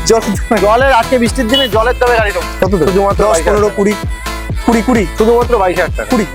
জলের আজকে বৃষ্টির দিনে জলের দামে গাড়ি দেবো কত দেবো? শুধুমাত্র 10, 15, 20, 20, শুধুমাত্র 22,000 টাকা 20,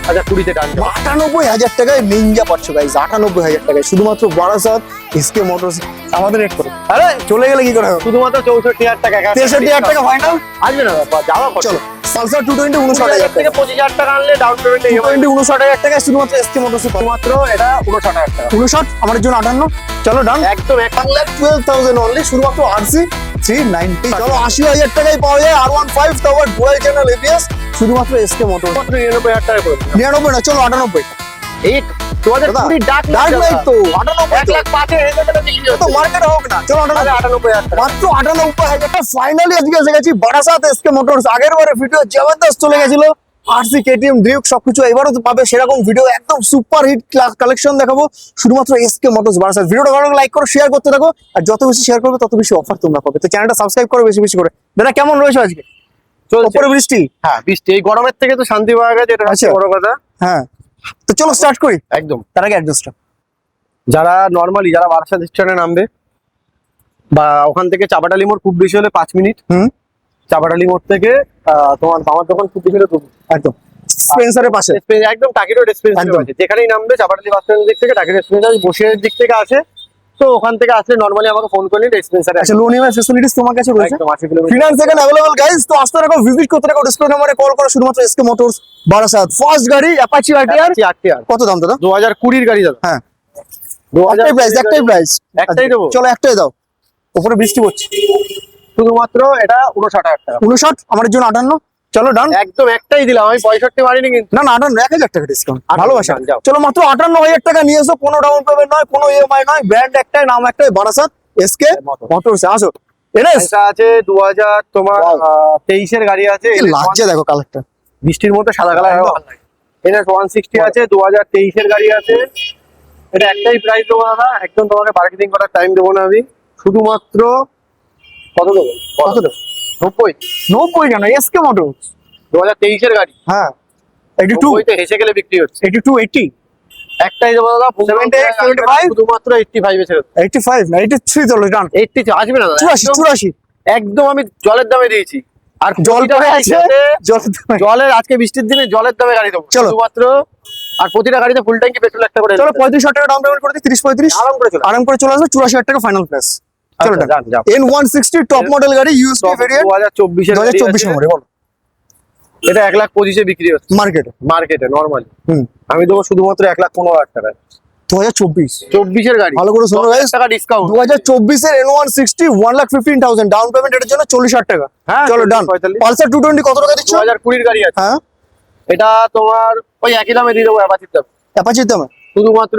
আচ্ছা 20-তে টান 98,000 টাকায় নিনজা পাচ্ছ গাইস, 98,000 টাকায় শুধুমাত্র বারাসাত এসকে মোটরস। আমাদের রেট করো, আরে চলে গেলে কি করে হবে? শুধুমাত্র 64,000 টাকা 63,000 টাকা ফাইনাল আসবে না বাবা, যাওয়া কত? চলো পালসার 220 59,000 থেকে টাকা, 25,000 টাকা আনলে ডাউন পেমেন্ট 220 59,000 টাকায় শুধুমাত্র এসকে মোটরস। শুধুমাত্র এটা 59,000 টাকা 59 আমাদের জন্য 58, চলো ডান। একদম 1,12,000 অনলি শুধুমাত্র আরসি 390। চলো 80,000 টাকায় পাওয়া যায় R15 tower dual channel ABS শুধুমাত্র এসকে মোটরস। মাত্র 99,000 টাকা করে 99 না, চলো 98। এই 2020 ডাক ডার্ক লাইট তো 98 তো। 1,05,000 টাকা বিক্রি তো হচ্ছে মার্কেট হোক না, চলো 98। 98,000 টাকা মাত্র 98,000 টাকা ফাইনালি আজকে এসে গেছি বারাসাত এসকে মোটরস। আগের বারে ভিডিও জবরদস্ত চলে গেছিল, আরসি কেটিএম ডিউক সবকিছু এবারও তো পাবে সেরকম ভিডিও, একদম সুপার হিট কালেকশন দেখাবো শুধুমাত্র এসকে মোটরস বারাসাত। ভিডিওটা ভালো লাইক করো, শেয়ার করতে থাকো, আর যত বেশি শেয়ার করবে তত বেশি অফার তোমরা পাবে। তো চ্যানেলটা সাবস্ক্রাইব করো বেশি বেশি করে। দাদা কেমন রয়েছে আজকে? চলছে। উপরে বৃষ্টি? হ্যাঁ বৃষ্টি, এই গরমের থেকে তো শান্তি পাওয়া গেছে, এটা হচ্ছে আচ্ছা। বড় কথা। হ্যাঁ, তো চলো স্টার্ট করি। একদম তার আগে অ্যাড্রেসটা যারা নরমালি যারা বারাসাত স্টেশনে নামবে বা ওখান থেকে চাপাটালি মোড় খুব বেশি হলে 5 মিনিট, চাপাটালি মোড় থেকে তোমার আমার দোকান খুব বেশি হলে 2 মিনিট। একদম স্পেন্সারের পাশে একদম টাকি রোড এক্সপেন্সার একদম। আছে, যেখানেই নামবে চাপাটালি বাস স্ট্যান্ডের দিক থেকে টাকি এক্সপেন্সার বসিরের দিক থেকে আসে, তো ওখান থেকে আসলে নরমালি আমাকে ফোন করে নিন এক্সপেন্সারে। আচ্ছা, লোন ইএমআই ফ্যাসিলিটিস তোমার কাছে রয়েছে, একদম 80 কিলোমিটার ফিনান্স এখানে अवेलेबल গাইস। তো আসতে রাখো, ভিজিট করতে রাখো, ডিসপ্লে নম্বরে কল করো শুধুমাত্র এসকে মোটরস বারাসাত। ফার্স্ট গাড়ি অ্যাপাচি আরটিআর, কত দাম দাদা? 2020 গাড়ি দাদা। হ্যাঁ, 2020 একটাই প্রাইস। একটাই দেবো? চলো একটাই দাও, উপরে বৃষ্টি পড়ছে। শুধুমাত্র এটা 59,000 টাকা 59 আমাদের জন্য 58, চলো ডান। একদম একটাই দিলাম আমি, 65 মারিনি কিন্তু। না না 58, 1,000 টাকা ডিসকাউন্ট, 58 ভালোবাসা। যাও। চলো মাত্র 58,000 টাকা নিয়ে এসো, কোনো ডাউন পেমেন্ট নয়, কোনো ইএমআই নয়, ব্র্যান্ড একটাই, নাম একটাই, বারাসাত এসকে মোটরস। আসো এনএস, এটা আছে 2000 তোমার Wow. 23 এর গাড়ি আছে, কি লাগছে দেখো কালারটা। বৃষ্টির মধ্যে সাদা কালার একদম। ভালো লাগে। এটা 160 আছে, 2023 এর গাড়ি আছে। এটা একটাই প্রাইস দেবো দাদা, একদম তোমাকে মার্কেটিং করার টাইম দেবো না আমি, শুধুমাত্র কত দেবো? কত দেবো? 90। 90 কেন, এসকে মোটরস। 2023 এর গাড়ি, হ্যাঁ 82, 90 তে হেসে গেলে বিক্রি হচ্ছে। 82, 80, একটাই দেবো দাদা, 78, 75? শুধুমাত্র 85 এ ছেড়ে দেবো। 85 না 83, চলো ডান। 80 আসবে না দাদা, 84, একদম আমি জলের দামে দিয়েছি। আর জল প্রতিটা পড়ে আছে, গাড়িতে- জল জলের আজকে বৃষ্টির দিনে জলের দামে গাড়ি দেবো চলো। শুধুমাত্র। আর প্রতিটা গাড়িতে ফুল ট্যাঙ্কি পেট্রোল একটা করে চলো 35,000 টাকা ডাউন পেমেন্ট করে দিই, 30-35 আরাম করে চলে আরাম করে চলে আসবে, 84,000 টাকা ফাইনাল প্রাইস। চলো আচ্ছা, ডান। যান, যান। N160 টপ মডেল গাড়ি, ইউএসডি ভেরিয়েন্ট, 2024 এর 2024 নম্বরে বলো এটা 1,25,000 এ বিক্রি হচ্ছে মার্কেটে। মার্কেটে নরমালি। হুম, আমি দেবো শুধুমাত্র 1,15,000 টাকা 2024 24 এর গাড়ি, ভালো করে শোনো গাইস, টাকা ডিসকাউন্ট। 2024 এর N160 1,15,000 ডাউন পেমেন্ট, এর জন্য 40,000 টাকা। হ্যাঁ, চলো ডান। 45। পালসার 220 কত টাকা দিচ্ছ? 2020 গাড়ি আছে, হ্যাঁ, এটা তোমার ওই একই দামে দিয়ে দেবো অ্যাপাচির দাম, অ্যাপাচির দাম শুধুমাত্র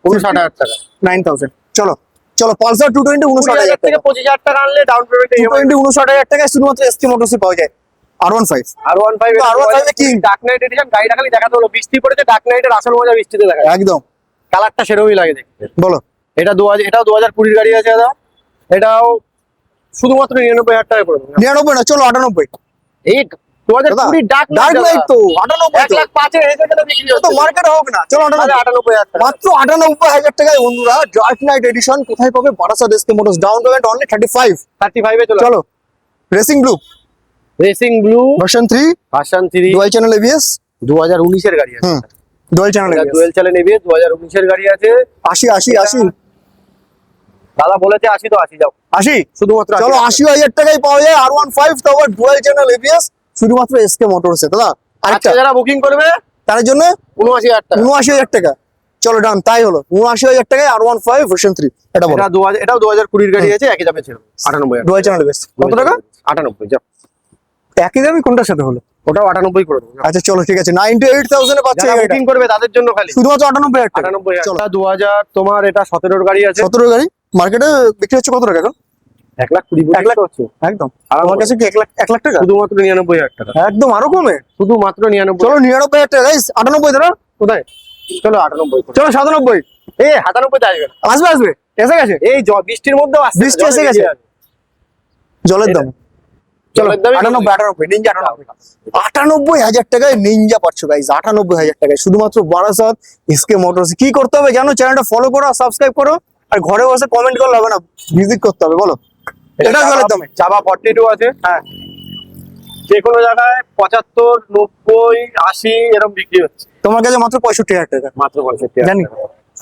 59,000 টাকা। 9,000। চলো চলো পালসার 220 20,000 59,000 থেকে টাকা, 25,000 টাকা আনলে ডাউন পেমেন্ট 220 59,000 টাকায় শুধুমাত্র এসকে মোটরসে পাওয়া যায়। R15 R15 R15 কি? ডার্ক নাইট এডিশন, গাড়িটা খালি দেখাতে হলো, বৃষ্টি পড়েছে, ডার্ক নাইটের আসল মজা বৃষ্টিতে দেখা যায়। একদম, কালারটা সেরকমই লাগে দেখতে। বলো এটা 2020 গাড়ি আছে দাদা, এটাও শুধুমাত্র 99,000 টাকা পড়বে। 99 না, চলো 98। এই 2020 ডার্ক ডার্ক লাইট তো 98 তো। 1,05,000 হেসে গেলে বিক্রি তো হচ্ছে। মার্কেট হোক না, চলো 98। 98,000 টাকা মাত্র 98,000 টাকায় বন্ধুরা ডার্ক নাইট এডিশন কোথায় পাবে? Barasat SK motors, down payment only 35। 35 এ চলো। চলো racing blue racing blue version 3 version 3 dual channel ABS. 2019 এর গাড়ি আছে, ডুয়াল চ্যানেল এটা এবিএস। ডুয়েল চ্যানেল এবিএস 2019 এর গাড়ি আছে। 80 80 80 দাদা বলেছে 80 তো 80 যাও 80, শুধুমাত্র 80 চলো 80,000 টাকায় পাওয়া যায় R15 tower dual channel ABS শুধুমাত্র এসকে মোটরসে। দাদা আরেকটা আজকে যারা বুকিং করবে তার জন্য 79,000 টাকা। 79,000 টাকা। চলো ডান, তাই হলো 79,000 টাকায় R15 ভার্সন 3। এটা বলো, এটাও 2020 গাড়ি আছে, একই দামে ছিল 98,000 ডুয়াল চ্যানেল এবিএস কত টাকা? 98 যাও, একই দামই কোনটার সাথে হলো? ওটাও 98 করে দেবো। আচ্ছা চলো ঠিক আছে, 98,000 এ পাচ্ছে যারা এই গাড়িটা বুকিং করবে তাদের জন্য খালি শুধুমাত্র 98,000 টাকা। 98,000 চলো টাকা। 2000 তোমার এটা 17 এর গাড়ি আছে, 17 গাড়ি মার্কেটে বিক্রি হচ্ছে কত টাকা এখন? 1,20,000 1 লাখ হচ্ছে একদম। আর আমার কাছে কি 1 লাখ টাকা? শুধুমাত্র 99,000 টাকা, একদম আরো কমে, শুধুমাত্র 99। চলো 99,000 টাকা গাইস। 98 ধরো, কোথায়? চলো 98 করে। চলো 97। এই 97 তে আসবে না। আসবে আসবে, এসে গেছে এই বৃষ্টির মধ্যেও আসছে, বৃষ্টি এসে গেছে। জলের দাম চলো জলের দামই 98 নিনজা 98,000 টাকায় নিনজা পাচ্ছ গাইস, 98,000 টাকায় শুধুমাত্র বারাসাত এসকে মোটরস। কি করতে হবে জানো? চ্যানেলটা ফলো করো, সাবস্ক্রাইব করো, আর ঘরে বসে কমেন্ট করলে হবে না, ভিজিট করতে হবে। বলো এটা জলের দামে জাভা 42 আছে। হ্যাঁ যে কোনো জায়গায় 75, 90, 80 এরকম বিক্রি হচ্ছে। তোমার কাছে মাত্র 65,000 টাকা। মাত্র 65,000 জানি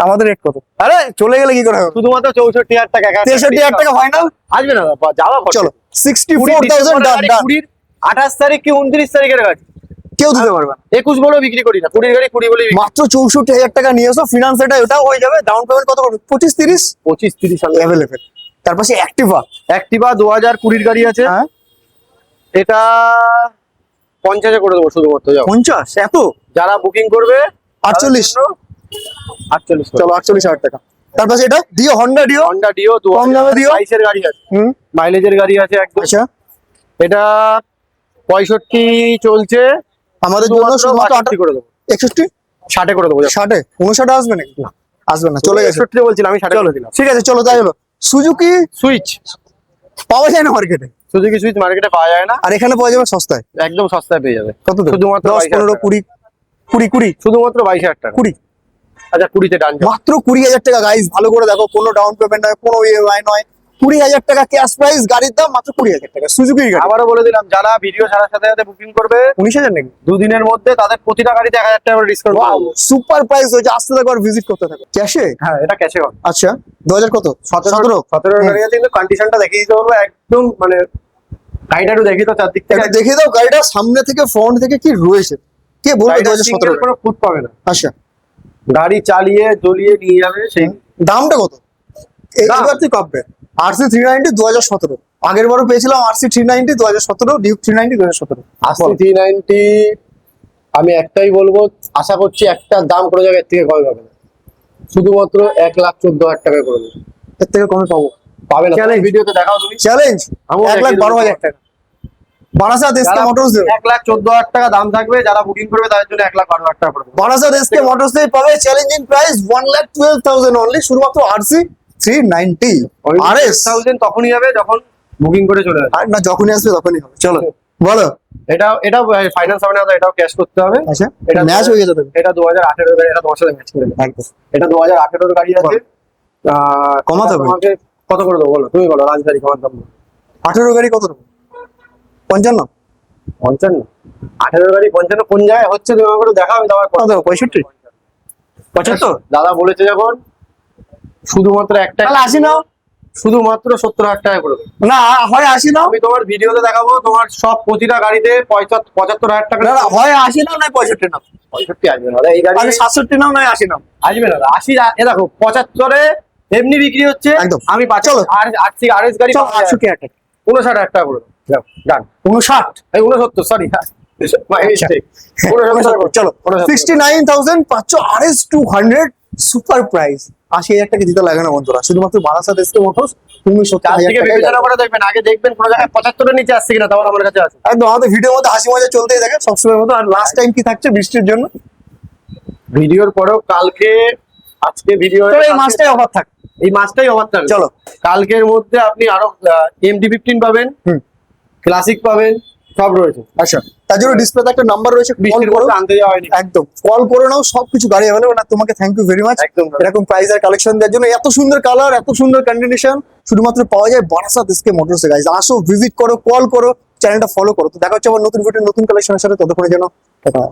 আমাদের রেট কত? আরে চলে গেলে কি করে হবে? শুধুমাত্র 64,000 টাকা। 63,000 টাকা ফাইনাল। আসবে না যাওয়া। চলো 64,000 ডান ডান। 28 তারিখ কি 29 তারিখের গাড়ি কেউ দিতে পারবে না। 21 বলেও বিক্রি করি না, 20 গাড়ি 20 বলেই মাত্র 64,000 টাকা নিয়ে এসো, ফিনান্স এটা ওটাও হয়ে যাবে। ডাউন পেমেন্ট কত করবে? 25-30 25-30 সালে অ্যাভেলেবেল। তার পাশে অ্যাক্টিভা অ্যাক্টিভা 2020 গাড়ি আছে। হ্যাঁ এটা 50 করে দেবো শুধুমাত্র। যাও 50 এত? যারা বুকিং করবে 48 48। চলো 48,000 টাকা। তার পাশে এটা Dio, Honda Dio. Honda Dio কম দামে ডিও। 22 এর গাড়ি আছে, হুম মাইলেজের গাড়ি আছে একদম। আচ্ছা এটা 65 চলছে, আমাদের জন্য শুধুমাত্র 62 করে দেবো। 61 60 করে দেবো। 60 59 আসবে নাকি? আসবে না, চলে গেছে। 61 বলছিলাম আমি, 60 করে দিলাম। ঠিক আছে চলো তাই হলো। সুজুকি সুইচ, পাওয়া যায় না মার্কেটে, সুজুকি সুইচ মার্কেটে পাওয়া যায় না, আর এখানে পাওয়া যাবে সস্তায়। একদম সস্তায় পেয়ে যাবে। কত দেবে? শুধুমাত্র 10 15 20 20 শুধুমাত্র 22,000 টাকা। 20 আচ্ছা 20-তে ডান। মাত্র 20,000 টাকা গাইস, ভালো করে দেখো, কোনো ডাউন পেমেন্ট নয়, কোনো ইএমআই নয়, 20,000 টাকা ক্যাশ প্রাইস, গাড়ির দাম মাত্র 20,000 টাকা, সুজুকির গাড়ি। আবারও বলে দিলাম, যারা ভিডিও ছাড়ার সাথে সাথে বুকিং করবে 19,000 নাকি? 2 দিনের মধ্যে তাদের প্রতিটা গাড়িতে 1,000 টাকা করে ডিসকাউন্ট ওয়াও পাবো। সুপার প্রাইস হয়েছে, আসতে থাকো আর ভিজিট করতে থাকো। ক্যাশে? হ্যাঁ এটা ক্যাশে হবে। আচ্ছা 2000 কত? 17 গাড়ি আছে, কিন্তু কন্ডিশনটা দেখিয়ে দিতে বলবো একদম, মানে গাড়িটা একটু দেখিয়ে তো চারদিক থেকে। একটু দেখিয়ে দাও গাড়িটা সামনে থেকে ফ্রন্ট থেকে কি রয়েছে, কে বলবে? গাড়িটা 2017 single কোনো ফুট পাবে না, আচ্ছা গাড়ি চালিয়ে জ্বলিয়ে নিয়ে যাবে সেই। দামটা কত? দাম? এইবার তুই কাঁপবে। RC 390 2017, আগের বারও পেয়েছিলাম RC 390 2017, ডিউক 390 2017। আসলে 390 আমি একটাই বলবো, আশা করছি একটা দাম কোনো জায়গায় এর থেকে কমে পাবে না, শুধুমাত্র 1,14,000 টাকায় করে দেবে। এর থেকে কমে পাবো? পাবে না। Challenge. ভিডিওতে দেখাও তুমি। চ্যালেঞ্জ আমিও 1,12,000 টাকা। বারাসাত এসকে মোটরস দেবে। 1,14,000 টাকা দাম থাকবে, যারা বুকিং করবে তাদের জন্য 1,12,000 টাকা পড়বে। বারাসাত এসকে মোটরস দিয়ে পাবে চ্যালেঞ্জিং প্রাইস 1,12,000 অনলি, শুধুমাত্র RC 390 RS। 1000 তখনই হবে যখন বুকিং করে চলে আসবে। আর না, যখনই আসবে তখনই হবে। চলো বলো। এটা ফাইন্যান্স হবে না, তো এটাও ক্যাশ করতে হবে। আচ্ছা এটা ম্যাচ হয়ে গেছে তো এটা 2018 এর গাড়ি, এটা তোমার সাথে ম্যাচ করে দেবে। একদম। এটা 2018 এর গাড়ি আছে। কমাতে হবে। তোমাকে কত করে দেবো বলো, তুমি বলো। রাজগাড়ি কমার দাম 18 গাড়ি কত দেবো? 55? 55? 18 গাড়ি 55 কোন জায়গায় হচ্ছে তুমি আমাকে একটু দেখাও, আমি তোমার কত দেবো? 65? 75? দাদা বলেছে যখন, শুধুমাত্র একটা, তাহলে 80 নাও। শুধুমাত্র 70,000 টাকা করে দেবো। না হয় 80 নাও। আমি তোমার ভিডিওতে দেখাবো, তোমার সব প্রতিটা গাড়িতে 75,000 টাকা। না না, হয় 80 নাও নয় 65 নাও। 65 আসবে না দাদা, এই গাড়ি আরে 67 নাও নয় 80 নাও। আসবে না দাদা। 80 এ দেখো 75 এমনি বিক্রি হচ্ছে। একদম। আমি চলো। আর RS গাড়ি 68 টাকা। 59,000 টাকা করে দাও। ডান। 59? এই 69, সরি। চলো 69,500 RS 200 সুপার প্রাইস। 80,000 টাকা দিতে লাগে না বন্ধুরা, শুধুমাত্র বারাসাত এসকে মোটরস 69,000 থেকে বিবেচনা টাকা। করে দেখবেন, আগে দেখবেন কোন জায়গায় 75 এর নিচে আসছে কিনা, তারপর আমার কাছে আছে। একদম, আমাদের ভিডিওর মধ্যে হাসি মজা চলতেই থাকে সবসময়ের মতো। আর লাস্ট টাইম কি থাকছে বৃষ্টির জন্য? ভিডিওর পরেও কালকে, আজকে ভিডিও, তো এই মাসটাই অফার থাকে। এই মাসটাই অফার থাকবে। চলো। কালকের মধ্যে আপনি আরো MD-15 পাবেন, হুম ক্লাসিক পাবেন, সব রয়েছে। আচ্ছা, তার জন্য ডিসপ্লেতে একটা নাম্বার রয়েছে, কল বৃষ্টির করো। মধ্যে আনতে যাওয়া হয়নি। একদম, কল করে নাও, সবকিছু গাড়ি অ্যাভেলেবল। আর তোমাকে থ্যাংক ইউ ভেরি মাচ একদম। এরকম প্রাইস আর কালেকশন দেওয়ার জন্য। এত সুন্দর কালার, এত সুন্দর কন্ডিশন শুধুমাত্র পাওয়া যায় বারাসাত এসকে মোটরসে। গাইজ আসো, ভিজিট করো, কল করো, চ্যানেলটা ফলো করো। তো দেখা হচ্ছে আবার নতুন ভিডিও, নতুন কালেকশনের সাথে। ততক্ষণের জন্য টাটা।